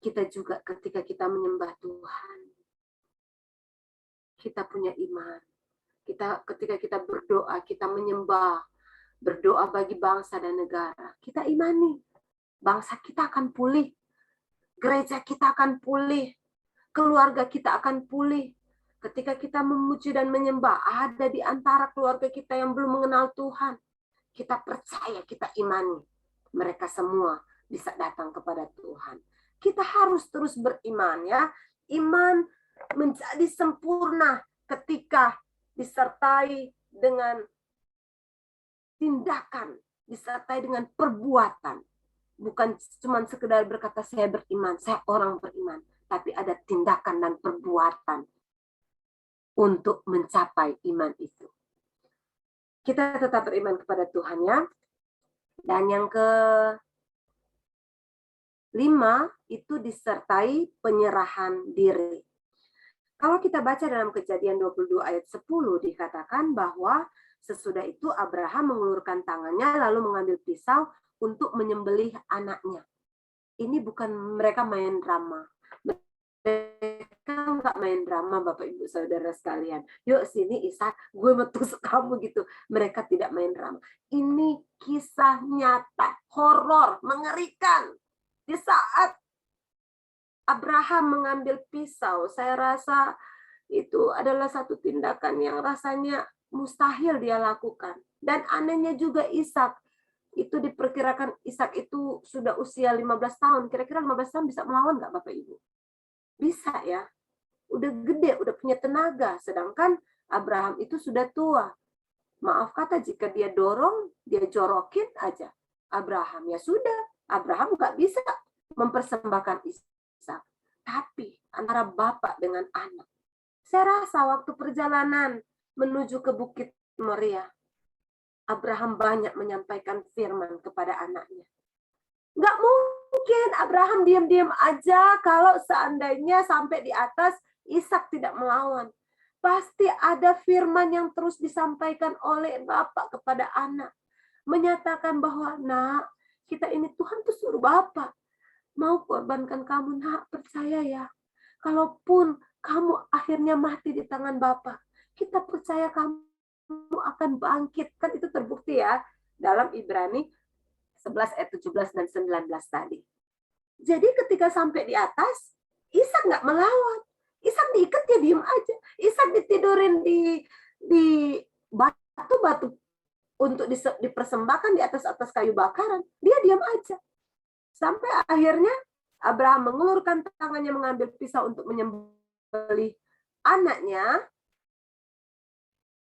kita juga ketika kita menyembah Tuhan, kita punya iman. Ketika kita berdoa, kita menyembah, berdoa bagi bangsa dan negara, kita imani bangsa kita akan pulih, gereja kita akan pulih, keluarga kita akan pulih. Ketika kita memuji dan menyembah, ada di antara keluarga kita yang belum mengenal Tuhan, kita percaya, kita imani, mereka semua bisa datang kepada Tuhan. Kita harus terus beriman, ya. Iman menjadi sempurna ketika disertai dengan tindakan, disertai dengan perbuatan. Bukan cuma sekedar berkata saya beriman, saya orang beriman, tapi ada tindakan dan perbuatan untuk mencapai iman itu. Kita tetap beriman kepada Tuhan, ya. Dan yang kelima itu disertai penyerahan diri. Kalau kita baca dalam Kejadian 22 ayat 10 dikatakan bahwa sesudah itu Abraham mengulurkan tangannya lalu mengambil pisau untuk menyembelih anaknya. Ini bukan mereka main drama. Mereka nggak main drama, Bapak Ibu Saudara sekalian. Yuk sini Ishak, gue mau tusuk kamu gitu. Mereka tidak main drama. Ini kisah nyata, horor, mengerikan. Di saat Abraham mengambil pisau, saya rasa itu adalah satu tindakan yang rasanya mustahil dia lakukan. Dan anehnya juga Ishak, itu diperkirakan Ishak itu sudah usia 15 tahun. Kira-kira 15 tahun bisa melawan nggak Bapak Ibu? Bisa, ya. Udah gede, udah punya tenaga. Sedangkan Abraham itu sudah tua. Maaf kata, jika dia dorong, dia jorokin aja Abraham. Ya sudah, Abraham nggak bisa mempersembahkan Ishak. Tapi antara bapak dengan anak. Saya rasa waktu perjalanan menuju ke Bukit Moria, Abraham banyak menyampaikan firman kepada anaknya. Nggak mungkin Abraham diam-diam aja kalau seandainya sampai di atas Ishak tidak melawan. Pasti ada firman yang terus disampaikan oleh bapak kepada anak. Menyatakan bahwa, nak, kita ini Tuhan tuh suruh bapak. Mau korbankan kamu, nak, percaya ya. Kalaupun kamu akhirnya mati di tangan bapak, kita percaya kamu akan bangkit. Kan itu terbukti, ya, dalam Ibrani 11 ayat 17 dan 19 tadi. Jadi ketika sampai di atas, Ishak nggak melawan. Ishak diikat, dia diem aja. Ishak ditidurin di batu-batu untuk dipersembahkan di atas kayu bakaran. Dia diam aja. Sampai akhirnya Abraham mengulurkan tangannya mengambil pisau untuk menyembelih anaknya.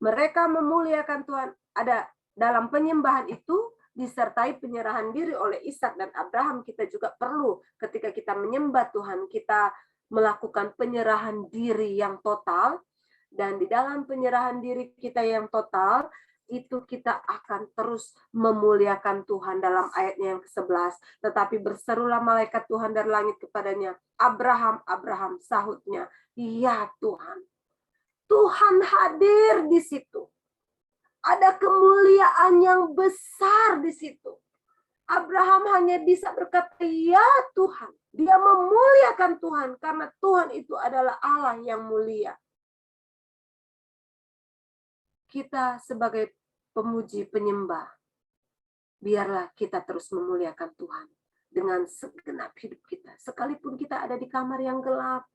Mereka memuliakan Tuhan. Ada dalam penyembahan itu disertai penyerahan diri oleh Ishak dan Abraham. Kita juga perlu ketika kita menyembah Tuhan, kita melakukan penyerahan diri yang total. Dan di dalam penyerahan diri kita yang total, itu kita akan terus memuliakan Tuhan. Dalam ayatnya yang ke-11, tetapi berserulah malaikat Tuhan dari langit kepadanya, Abraham, Abraham, sahutnya, ya Tuhan. Tuhan hadir di situ. Ada kemuliaan yang besar di situ. Abraham hanya bisa berkata, ya Tuhan. Dia memuliakan Tuhan karena Tuhan itu adalah Allah yang mulia. Kita sebagai pemuji penyembah, biarlah kita terus memuliakan Tuhan dengan segenap hidup kita. Sekalipun kita ada di kamar yang gelap,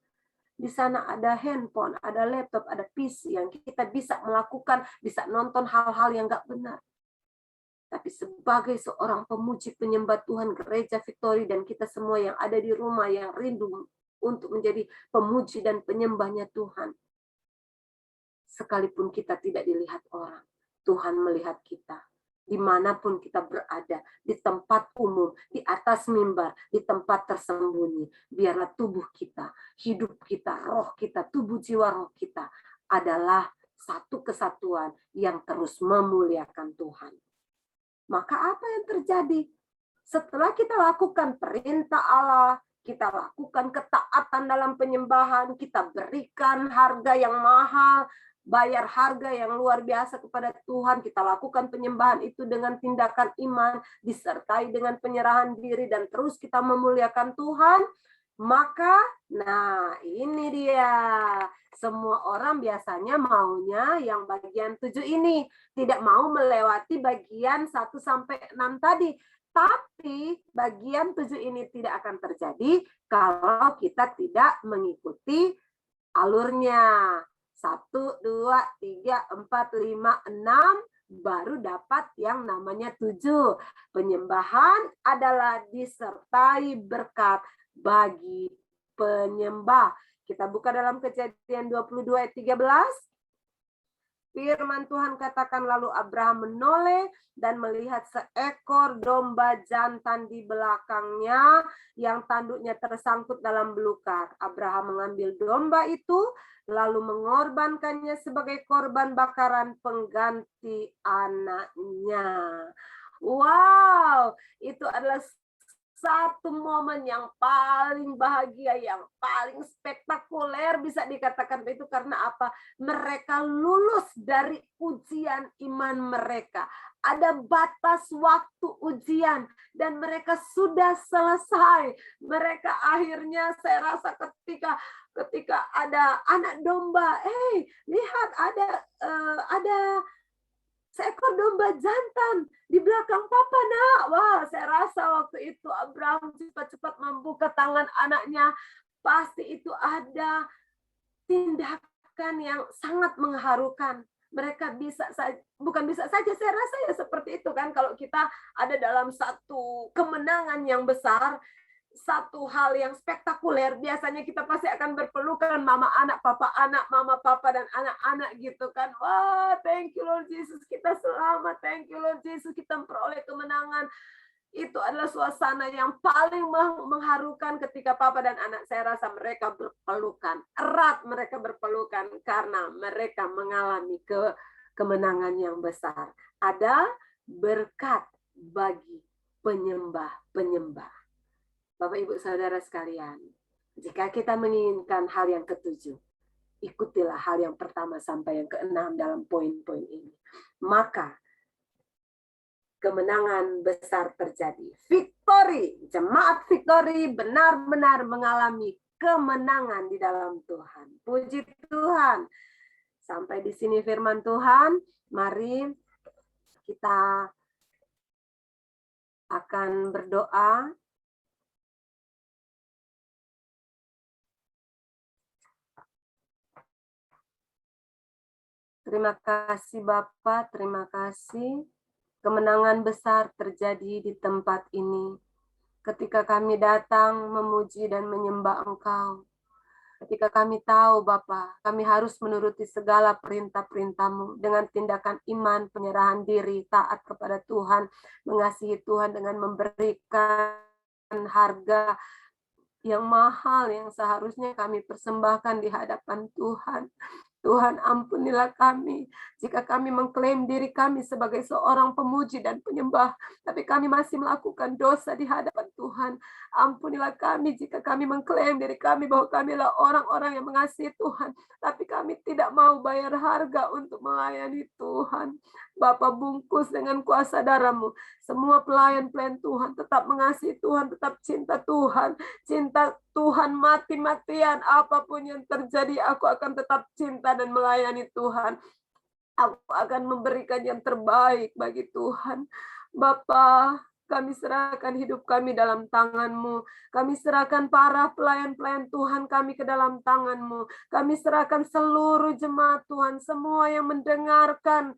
di sana ada handphone, ada laptop, ada PC yang kita bisa melakukan, bisa nonton hal-hal yang nggak benar. Tapi sebagai seorang pemuji penyembah Tuhan, Gereja Victory dan kita semua yang ada di rumah yang rindu untuk menjadi pemuji dan penyembahnya Tuhan. Sekalipun kita tidak dilihat orang, Tuhan melihat kita. Dimanapun kita berada, di tempat umum, di atas mimbar, di tempat tersembunyi, biarlah tubuh kita, hidup kita, roh kita, tubuh jiwa roh kita adalah satu kesatuan yang terus memuliakan Tuhan. Maka apa yang terjadi? Setelah kita lakukan perintah Allah, kita lakukan ketaatan dalam penyembahan, kita berikan harga yang mahal, bayar harga yang luar biasa kepada Tuhan, kita lakukan penyembahan itu dengan tindakan iman, disertai dengan penyerahan diri, dan terus kita memuliakan Tuhan, Maka, nah ini dia. Semua orang biasanya maunya yang bagian 7 ini. Tidak mau melewati bagian 1 sampai 6 tadi. Tapi bagian 7 ini tidak akan terjadi kalau kita tidak mengikuti alurnya. 1, 2, 3, 4, 5, 6, baru dapat yang namanya 7. Penyembahan adalah disertai berkat bagi penyembah. Kita buka dalam Kejadian 22 ayat 13. Firman Tuhan katakan, lalu Abraham menoleh dan melihat seekor domba jantan di belakangnya yang tanduknya tersangkut dalam belukar. Abraham mengambil domba itu lalu mengorbankannya sebagai korban bakaran pengganti anaknya. Wow, itu adalah satu momen yang paling bahagia, yang paling spektakuler bisa dikatakan itu karena apa? Mereka lulus dari ujian iman mereka. Ada batas waktu ujian dan mereka sudah selesai. Mereka akhirnya saya rasa ketika ada anak domba, lihat ada seekor domba jantan di belakang papa, nak. Wah, saya rasa waktu itu Abraham cepat-cepat membuka tangan anaknya. Pasti itu ada tindakan yang sangat mengharukan. Mereka bukan bisa saja, saya rasa ya seperti itu kan. Kalau kita ada dalam satu kemenangan yang besar, satu hal yang spektakuler, biasanya kita pasti akan berpelukan mama anak, mama papa dan anak-anak gitu kan. Wah, thank you Lord Jesus, kita selamat, thank you Lord Jesus, kita memperoleh kemenangan. Itu adalah suasana yang paling mengharukan ketika papa dan anak, saya rasa mereka berpelukan, erat mereka berpelukan karena mereka mengalami kemenangan yang besar. Ada berkat bagi penyembah-penyembah. Bapak, Ibu, Saudara sekalian, jika kita menginginkan hal yang ketujuh, ikutilah hal yang pertama sampai yang keenam dalam poin-poin ini. Maka, kemenangan besar terjadi. Victory, jemaat Victory benar-benar mengalami kemenangan di dalam Tuhan. Puji Tuhan. Sampai di sini firman Tuhan. Mari kita akan berdoa. Terima kasih Bapak, terima kasih. Kemenangan besar terjadi di tempat ini. Ketika kami datang memuji dan menyembah Engkau. Ketika kami tahu Bapak, kami harus menuruti segala perintah-perintah-Mu dengan tindakan iman, penyerahan diri, taat kepada Tuhan, mengasihi Tuhan dengan memberikan harga yang mahal yang seharusnya kami persembahkan di hadapan Tuhan. Tuhan, ampunilah kami jika kami mengklaim diri kami sebagai seorang pemuji dan penyembah, tapi kami masih melakukan dosa di hadapan Tuhan. Ampunilah kami jika kami mengklaim diri kami bahwa kami adalah orang-orang yang mengasihi Tuhan, tapi kami tidak mau bayar harga untuk melayani Tuhan. Bapa, bungkus dengan kuasa darah-Mu semua pelayan-pelayan Tuhan, tetap mengasihi Tuhan, tetap cinta Tuhan. Cinta Tuhan mati-matian, apapun yang terjadi, aku akan tetap cinta dan melayani Tuhan. Aku akan memberikan yang terbaik bagi Tuhan. Bapa, kami serahkan hidup kami dalam tangan-Mu. Kami serahkan para pelayan-pelayan Tuhan kami ke dalam tangan-Mu. Kami serahkan seluruh jemaat Tuhan, semua yang mendengarkan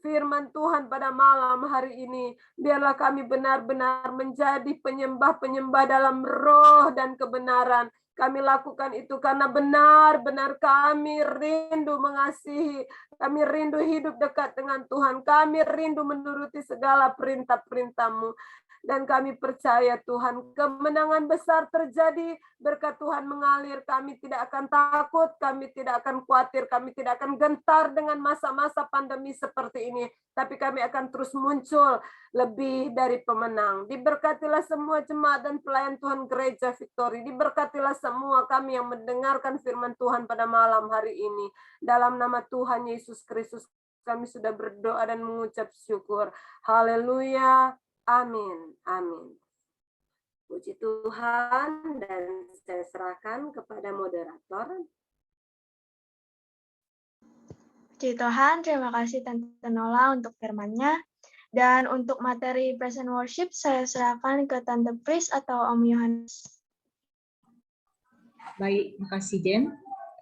firman Tuhan pada malam hari ini. Biarlah kami benar-benar menjadi penyembah-penyembah dalam roh dan kebenaran. Kami lakukan itu karena benar-benar kami rindu mengasihi. Kami rindu hidup dekat dengan Tuhan. Kami rindu menuruti segala perintah-perintah-Mu. Dan kami percaya Tuhan, kemenangan besar terjadi, berkat Tuhan mengalir. Kami tidak akan takut, kami tidak akan khawatir, kami tidak akan gentar dengan masa-masa pandemi seperti ini. Tapi kami akan terus muncul lebih dari pemenang. Diberkatilah semua jemaat dan pelayan Tuhan Gereja Victory. Diberkatilah semua kami yang mendengarkan firman Tuhan pada malam hari ini. Dalam nama Tuhan Yesus Kristus, kami sudah berdoa dan mengucap syukur. Haleluya. Amin. Amin. Puji Tuhan, dan saya serahkan kepada moderator. Puji Tuhan, terima kasih Tante Nola untuk firman-Nya. Dan untuk materi present worship, saya serahkan ke Tante Pris atau Om Yohanes. Baik, makasih Jen.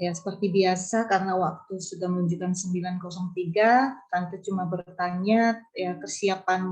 Ya, seperti biasa karena waktu sudah menunjukkan 9.03, Tante cuma bertanya ya kesiapan